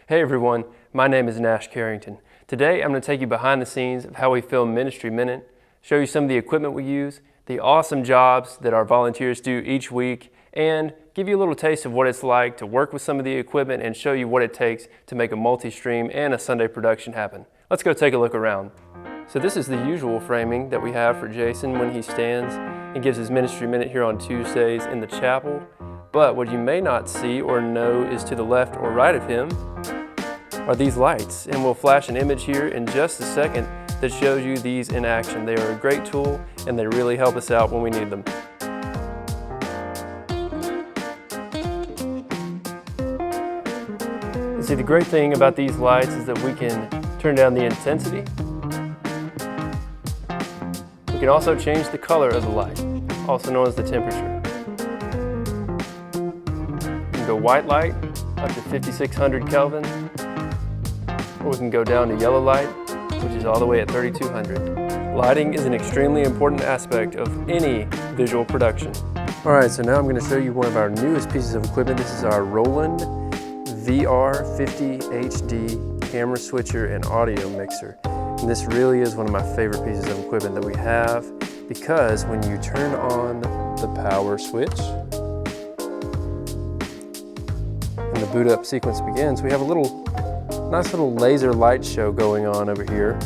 Hey everyone, my name is Nash Carrington. Today I'm going to take you behind the scenes of how we film Ministry Minute, show you some of the equipment we use, the awesome jobs that our volunteers do each week, and give you a little taste of what it's like to work with some of the equipment and show you what it takes to make a multi-stream and a Sunday production happen. Let's go take a look around. So this is the usual framing that we have for Jason when he stands and gives his Ministry Minute here on Tuesdays in the chapel. But what you may not see or know is to the left or right of him are these lights, and we'll flash an image here in just a second that shows you these in action. They are a great tool and they really help us out when we need them. And see, the great thing about these lights is that we can turn down the intensity. We can also change the color of the light, also known as the temperature. We can go white light up to 5600 Kelvin. Or we can go down to yellow light, which is all the way at 3200. Lighting is an extremely important aspect of any visual production. All right, so now I'm going to show you one of our newest pieces of equipment. This is our Roland VR50 HD camera switcher and audio mixer. And this really is one of my favorite pieces of equipment that we have, because when you turn on the power switch and the boot up sequence begins, we have a nice little laser light show going on over here.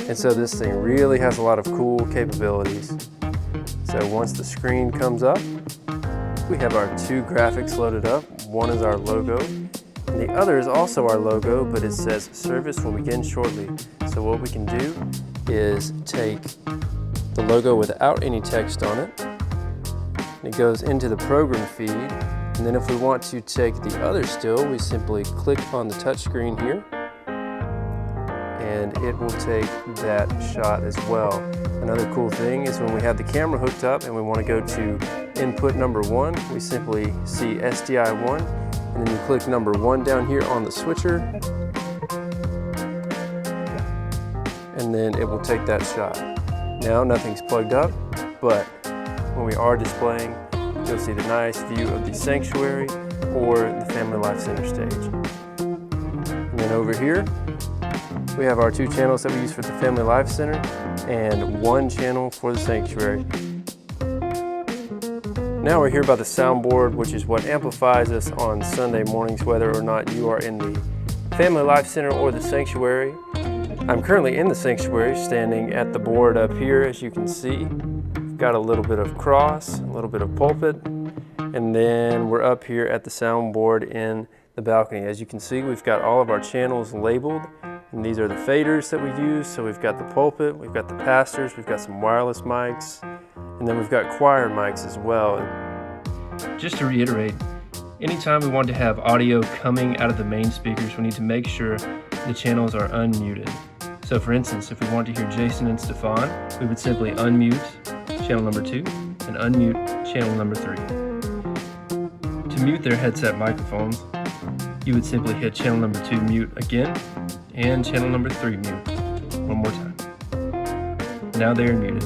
And so this thing really has a lot of cool capabilities. So once the screen comes up, we have our two graphics loaded up. One is our logo, and the other is also our logo, but it says service will begin shortly. So what we can do is take the logo without any text on it, and it goes into the program feed. And then if we want to take the other still, we simply click on the touch screen here, and it will take that shot as well. Another cool thing is when we have the camera hooked up and we want to go to input number 1, we simply see SDI 1, and then you click number 1 down here on the switcher, and then it will take that shot. Now nothing's plugged up, but when we are displaying, you'll see the nice view of the sanctuary or the Family Life Center stage. And then over here, we have our 2 channels that we use for the Family Life Center and 1 channel for the sanctuary. Now we're here by the Soundboard, which is what amplifies us on Sunday mornings, whether or not you are in the Family Life Center or the sanctuary. I'm currently in the sanctuary, standing at the board up here, as you can see. Got a little bit of cross, a little bit of pulpit, and then we're up here at the soundboard in the balcony. As you can see, we've got all of our channels labeled, and these are the faders that we use. So we've got the pulpit, we've got the pastors, we've got some wireless mics, and then we've got choir mics as well. Just to reiterate, anytime we want to have audio coming out of the main speakers, we need to make sure the channels are unmuted. So for instance, if we want to hear Jason and Stefan, we would simply unmute channel number 2 and unmute channel number 3. To mute their headset microphones, you would simply hit channel number 2 mute again and channel number 3 mute one more time. Now they are muted.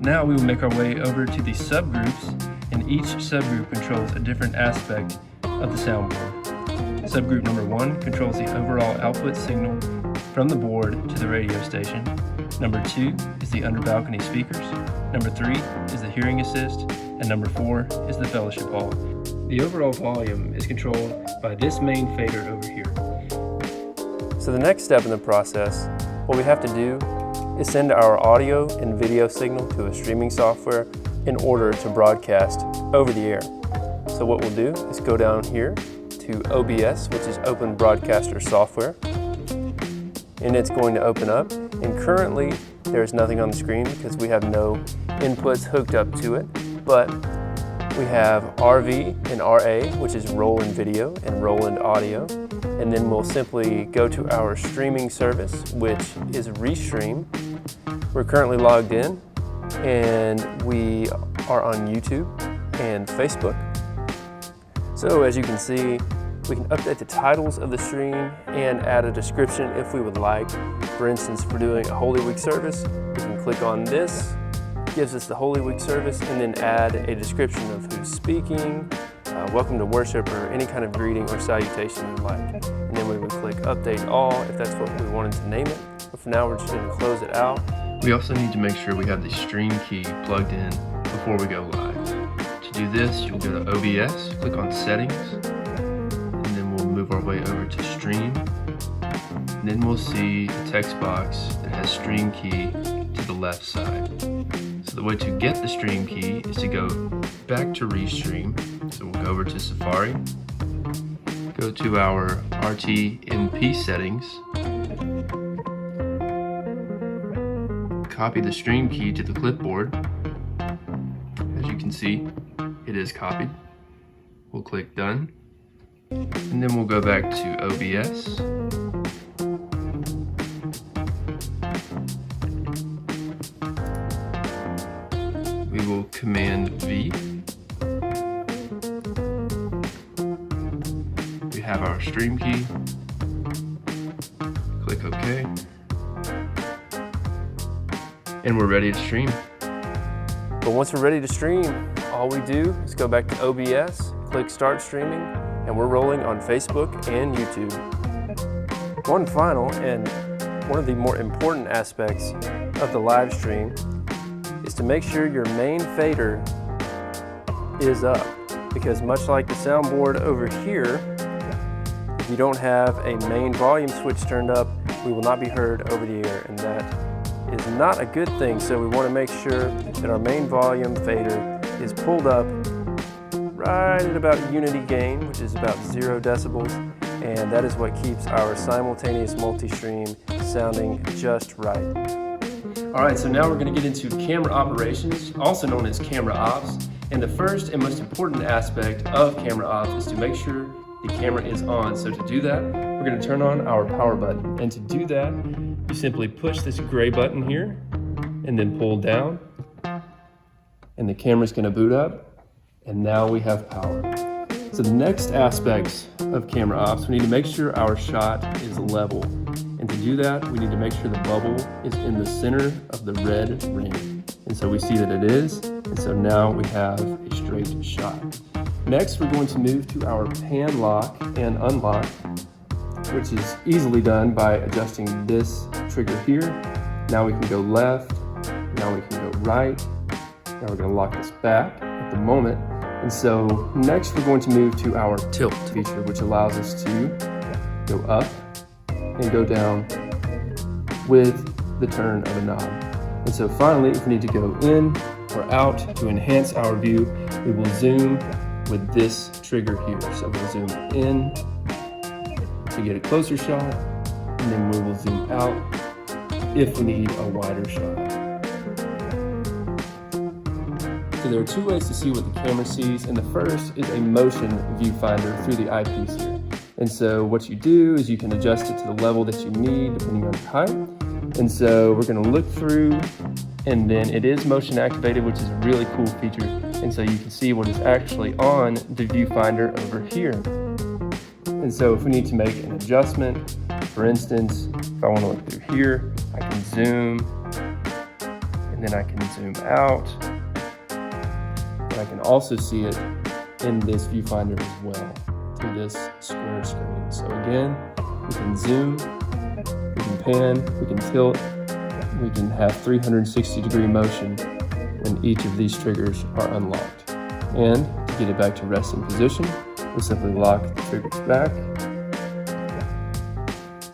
Now we will make our way over to the subgroups, and each subgroup controls a different aspect of the soundboard. Subgroup number 1 controls the overall output signal from the board to the radio station. Number 2 is the under balcony speakers. Number 3 is the hearing assist, and number 4 is the fellowship hall. The overall volume is controlled by this main fader over here. So the next step in the process, what we have to do is send our audio and video signal to a streaming software in order to broadcast over the air. So what we'll do is go down here to OBS, which is Open Broadcaster Software, and it's going to open up, and currently there's nothing on the screen because we have no inputs hooked up to it, but we have RV and RA, which is Roland Video and Roland Audio, and then we'll simply go to our streaming service, which is Restream. We're currently logged in, and we are on YouTube and Facebook. So as you can see, we can update the titles of the stream and add a description if we would like. For instance, if we're doing a Holy Week service, we can click on this, gives us the Holy Week service, and then add a description of who's speaking, welcome to worship or any kind of greeting or salutation you like. And then we would click update all if that's what we wanted to name it. But for now, we're just going to close it out. We also need to make sure we have the stream key plugged in before we go live. To do this, you'll go to OBS, click on settings, and then we'll move our way over to stream. And then we'll see a text box that has stream key to the left side. So the way to get the stream key is to go back to Restream. So we'll go over to Safari, go to our RTMP settings, copy the stream key to the clipboard. As you can see, it is copied. We'll click done, and then we'll go back to OBS. We will Command V. We have our stream key. Click OK. And we're ready to stream. But once we're ready to stream, all we do is go back to OBS, click Start Streaming, and we're rolling on Facebook and YouTube. One final and one of the more important aspects of the live stream is to make sure your main fader is up, because much like the soundboard over here, if you don't have a main volume switch turned up, we will not be heard over the air, and that is not a good thing. So we want to make sure that our main volume fader is pulled up right at about unity gain, which is about 0 decibels, and that is what keeps our simultaneous multi-stream sounding just right. All right, so now we're going to get into camera operations, also known as camera ops. And the first and most important aspect of camera ops is to make sure the camera is on. So to do that, we're going to turn on our power button. And to do that, you simply push this gray button here and then pull down, and the camera's going to boot up, and now we have power. So the next aspects of camera ops, we need to make sure our shot is level. And to do that, we need to make sure the bubble is in the center of the red ring. And so we see that it is, and so now we have a straight shot. Next, we're going to move to our pan lock and unlock, which is easily done by adjusting this trigger here. Now we can go left, now we can go right. Now we're going to lock this back at the moment. And so next we're going to move to our tilt feature, which allows us to go up and go down with the turn of a knob. And so finally, if we need to go in or out to enhance our view, we will zoom with this trigger here. So we'll zoom in to get a closer shot, and then we will zoom out if we need a wider shot. So there are two ways to see what the camera sees, and the first is a motion viewfinder through the eyepiece here. And so what you do is you can adjust it to the level that you need depending on your height. And so we're going to look through, and then it is motion activated, which is a really cool feature. And so you can see what is actually on the viewfinder over here. And so if we need to make an adjustment, for instance, if I want to look through here, I can zoom, and then I can zoom out. And I can also see it in this viewfinder as well through this square screen. So again, we can zoom, we can pan, we can tilt, we can have 360-degree motion when each of these triggers are unlocked. And to get it back to resting position, we simply lock the triggers back,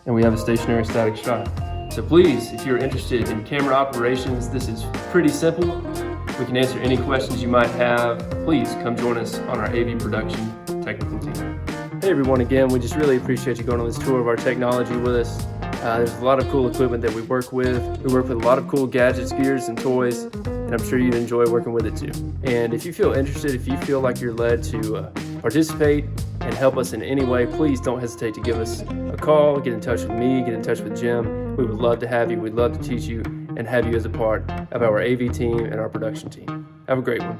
and we have a stationary static shot. So please, if you're interested in camera operations, this is pretty simple. We can answer any questions you might have. Please come join us on our AV production technical team. Hey everyone, again, we just really appreciate you going on this tour of our technology with us. There's a lot of cool equipment that we work with. We work with a lot of cool gadgets, gears, and toys, and I'm sure you'd enjoy working with it too. And if you feel interested, if you feel like you're led to participate and help us in any way, please don't hesitate to give us a call, get in touch with me, get in touch with Jim. We would love to have you. We'd love to teach you and have you as a part of our AV team and our production team. Have a great one.